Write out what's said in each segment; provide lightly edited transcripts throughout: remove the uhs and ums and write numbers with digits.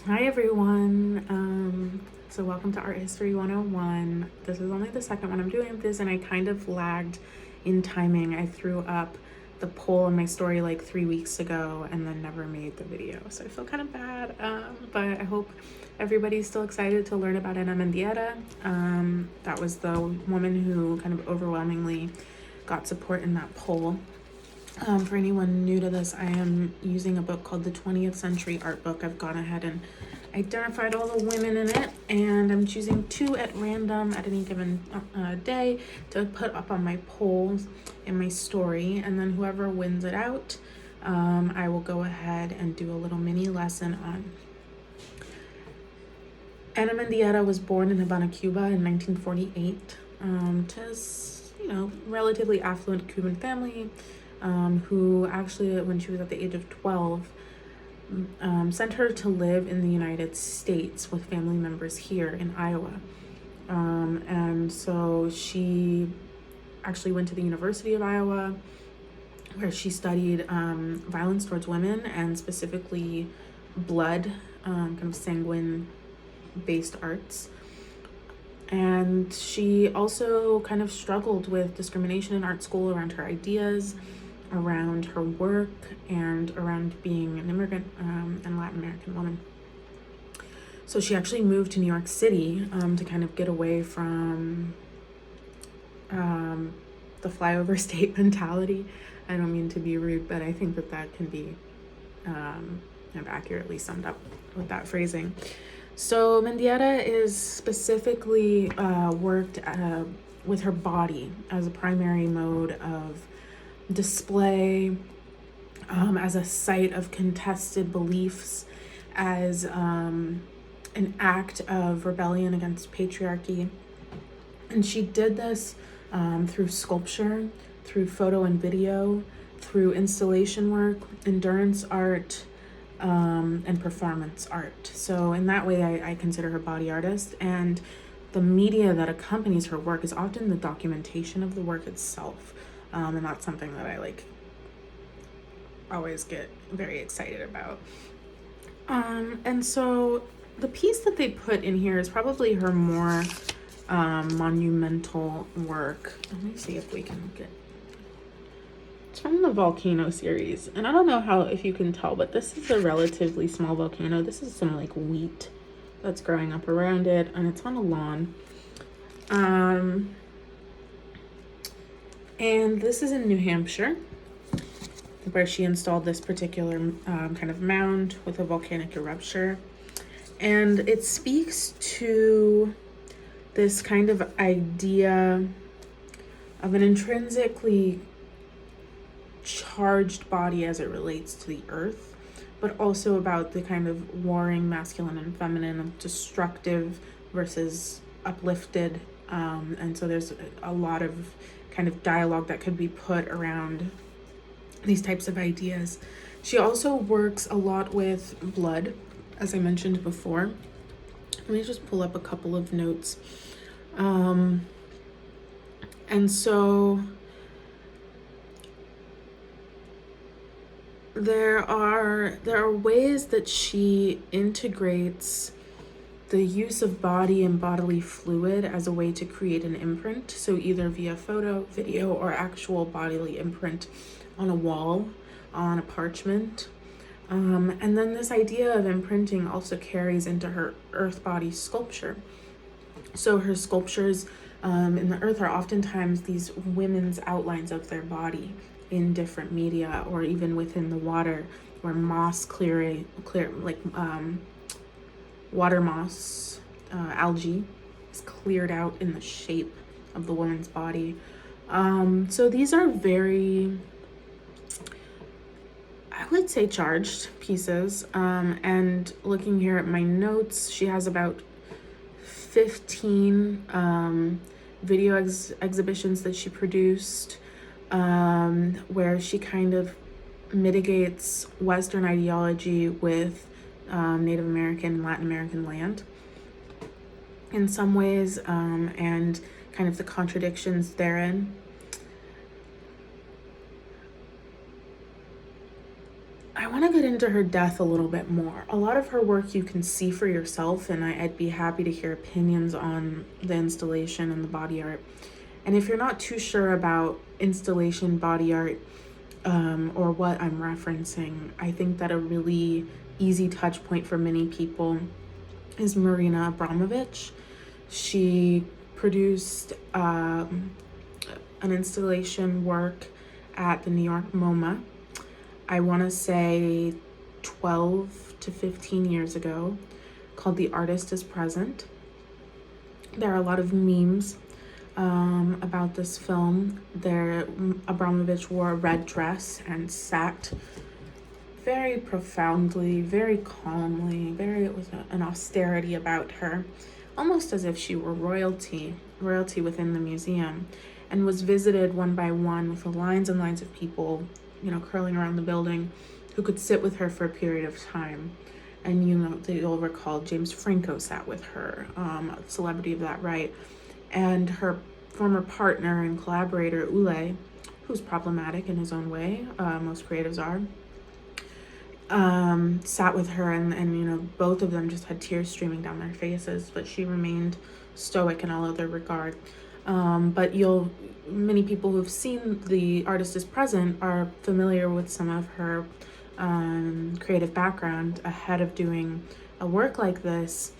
Hi everyone. So welcome to Art History 101. This is only the second one I'm doing this, and I kind of lagged in timing. I threw up the poll in my story like 3 weeks ago and then never made the video. So I feel kind of bad, but I hope everybody's still excited to learn about Ana Mendieta. That was the woman who kind of overwhelmingly got support in that poll. For anyone new to this, I am using a book called The 20th Century Art Book. I've gone ahead and identified all the women in it, and I'm choosing 2 at random at any given day to put up on my polls in my story, and then whoever wins it out, I will go ahead and do a little mini lesson on. Ana Mendieta was born in Havana, Cuba in 1948 to relatively affluent Cuban family. Who actually, when she was at the age of 12, sent her to live in the United States with family members here in Iowa. And so she actually went to the University of Iowa, where she studied violence towards women, and specifically blood, kind of sanguine-based arts. And she also kind of struggled with discrimination in art school around her ideas, around her work, and around being an immigrant and Latin American woman. So she actually moved to New York City to kind of get away from the flyover state mentality. I don't mean to be rude, but I think that can be kind of accurately summed up with that phrasing. So Mendieta is specifically worked with her body as a primary mode of display, as a site of contested beliefs, as an act of rebellion against patriarchy. And she did this through sculpture, through photo and video, through installation work, endurance art, and performance art. So in that way, I consider her body artist, and the media that accompanies her work is often the documentation of the work itself. And that's something that I always get very excited about. And so the piece that they put in here is probably her more monumental work. Let me see if we can get. It's from the volcano series, and I don't know if you can tell, but this is a relatively small volcano. This is some wheat that's growing up around it, and it's on a lawn. And this is in New Hampshire, where she installed this particular kind of mound with a volcanic eruption. And it speaks to this kind of idea of an intrinsically charged body as it relates to the earth, but also about the kind of warring masculine and feminine, destructive versus uplifted. And so there's a lot of kind of dialogue that could be put around these types of ideas. She also works a lot with blood, as I mentioned before. Let me just pull up a couple of notes. And so there are ways that she integrates the use of body and bodily fluid as a way to create an imprint. So either via photo, video, or actual bodily imprint on a wall, on a parchment. And then this idea of imprinting also carries into her earth body sculpture. So her sculptures in the earth are oftentimes these women's outlines of their body in different media, or even within the water, where moss water moss, algae is cleared out in the shape of the woman's body. So these are very, I would say, charged pieces. And looking here at my notes, she has about 15 video exhibitions that she produced, where she kind of mitigates Western ideology with Native American and Latin American land in some ways, and kind of the contradictions therein. I want to get into into her death a little bit more. A lot of her work you can see for yourself, and I'd be happy to hear opinions on the installation and the body art. And if you're not too sure about installation body art, or what I'm referencing, I think that a really easy touch point for many people is Marina Abramovic. She produced an installation work at the New York MoMA, I want to say 12 to 15 years ago, called The Artist is Present. There are a lot of memes about this film. Abramovic wore a red dress and sat very profoundly, very calmly, it was an austerity about her, almost as if she were royalty within the museum, and was visited one by one with lines and lines of people, curling around the building, who could sit with her for a period of time. And you'll recall James Franco sat with her, a celebrity of that right, and her former partner and collaborator Ule, who's problematic in his own way, most creatives are, sat with her, and both of them just had tears streaming down their faces, but she remained stoic in all other regard. But many people who've seen The Artist is Present are familiar with some of her creative background ahead of doing a work like this.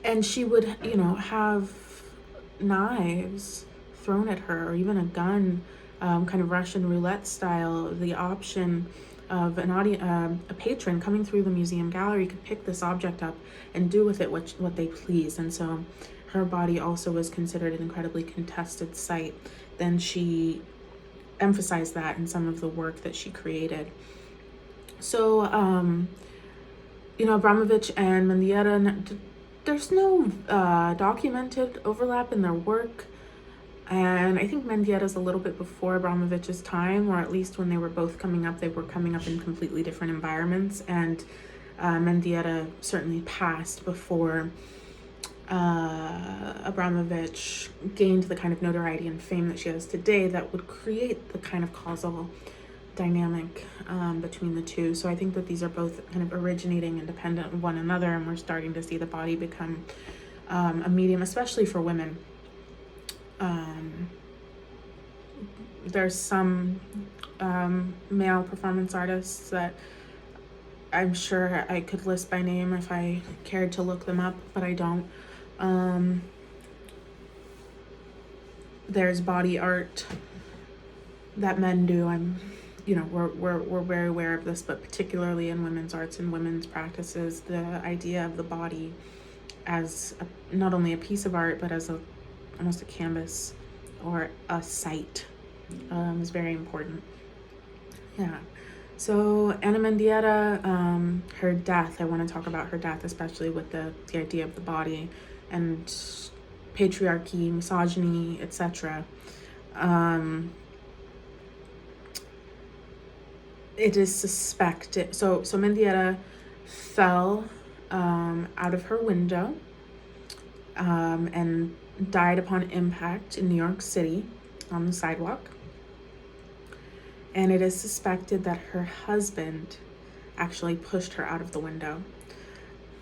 And she would, have knives thrown at her, or even a gun, kind of Russian roulette style. The option of a patron coming through the museum gallery could pick this object up and do with it what they please. And so her body also was considered an incredibly contested site. Then she emphasized that in some of the work that she created. So, Abramovic and Mendieta, there's no documented overlap in their work. And I think Mendieta's a little bit before Abramovic's time, or at least when they were both coming up, they were coming up in completely different environments. And Mendieta certainly passed before Abramovic gained the kind of notoriety and fame that she has today that would create the kind of causal dynamic between the two. So I think that these are both kind of originating independent of one another, and we're starting to see the body become a medium, especially for women. There's some male performance artists that I'm sure I could list by name if I cared to look them up, but I don't. There's body art that men do. We're very aware of this, but particularly in women's arts and women's practices, the idea of the body as not only a piece of art, but as almost a canvas or a site is very important. Yeah. So Anna Mendieta, her death, I want to talk about her death, especially with the idea of the body and patriarchy, misogyny, etc. It is suspected. So Mendieta fell out of her window and died upon impact in New York City on the sidewalk. And it is suspected that her husband actually pushed her out of the window.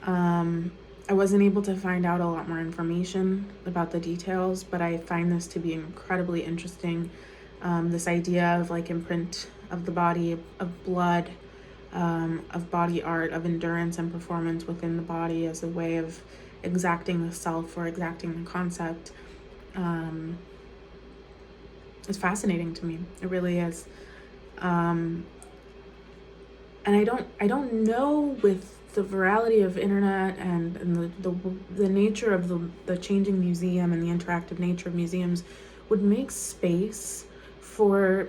I wasn't able to find out a lot more information about the details, but I find this to be incredibly interesting. This idea of imprint of the body, of blood, of body art, of endurance and performance within the body as a way of exacting the self or exacting the concept is fascinating to me. It really is. And I don't know, with the virality of internet and the nature of the changing museum and the interactive nature of museums, would make space for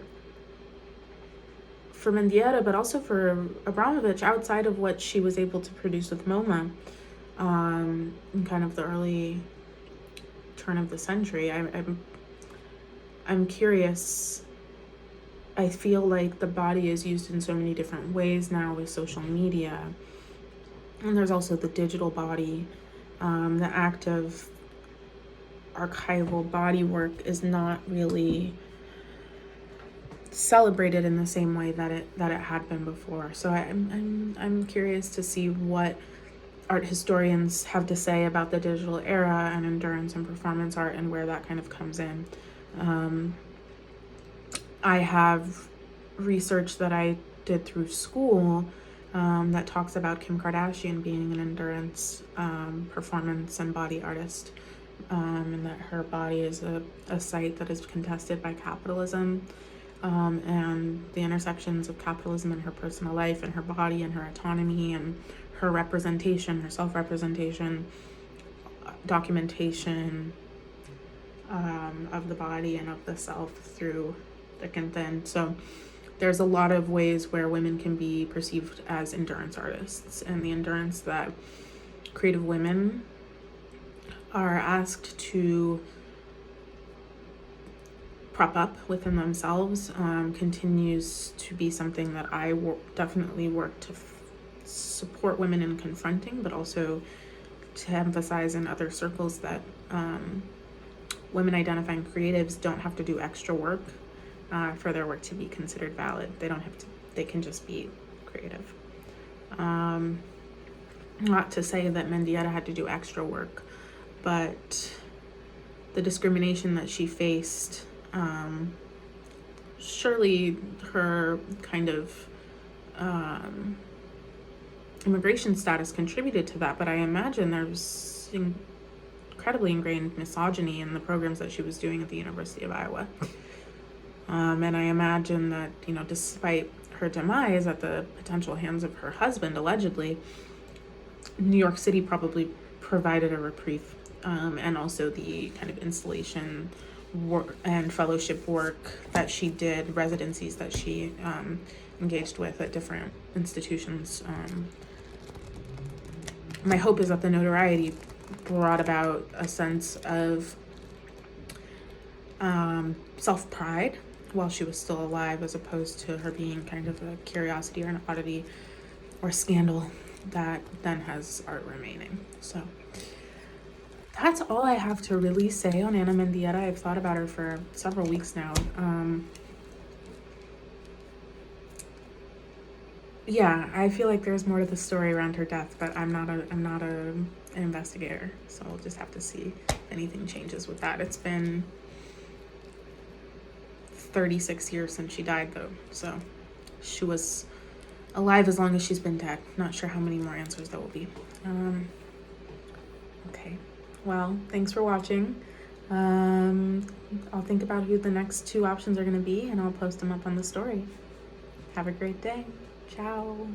Mendieta, but also for Abramovic outside of what she was able to produce with MoMA in kind of the early turn of the century. I'm curious. I feel like the body is used in so many different ways now with social media. And there's also the digital body. The act of archival body work is not really celebrated in the same way that it had been before. So I'm curious to see what art historians have to say about the digital era and endurance and performance art, and where that kind of comes in. I have research that I did through school that talks about Kim Kardashian being an endurance, performance, and body artist, and that her body is a site that is contested by capitalism, and the intersections of capitalism in her personal life and her body and her autonomy and her representation, her self-representation, documentation of the body and of the self through thick and thin. So there's a lot of ways where women can be perceived as endurance artists, and the endurance that creative women are asked to prop up within themselves continues to be something that I definitely work to support women in confronting, but also to emphasize in other circles that women identifying creatives don't have to do extra work for their work to be considered valid. They don't have to, they can just be creative. Not to say that Mendieta had to do extra work, but the discrimination that she faced, surely her kind of immigration status contributed to that, but I imagine there's incredibly ingrained misogyny in the programs that she was doing at the University of Iowa. And I imagine that, you know, despite her demise at the potential hands of her husband, allegedly, New York City probably provided a reprieve, and also the kind of installation work and fellowship work that she did, residencies that she engaged with at different institutions. My hope is that the notoriety brought about a sense of self-pride while she was still alive, as opposed to her being kind of a curiosity or an oddity or scandal that then has art remaining. So that's all I have to really say on Ana Mendieta. I've thought about her for several weeks now. Yeah, I feel like there's more to the story around her death, but I'm not an investigator, so I'll just have to see if anything changes with that. It's been 36 years since she died, though, so she was alive as long as she's been dead. Not sure how many more answers there will be. Okay, well, thanks for watching. I'll think about who the next 2 options are going to be, and I'll post them up on the story. Have a great day. Ciao.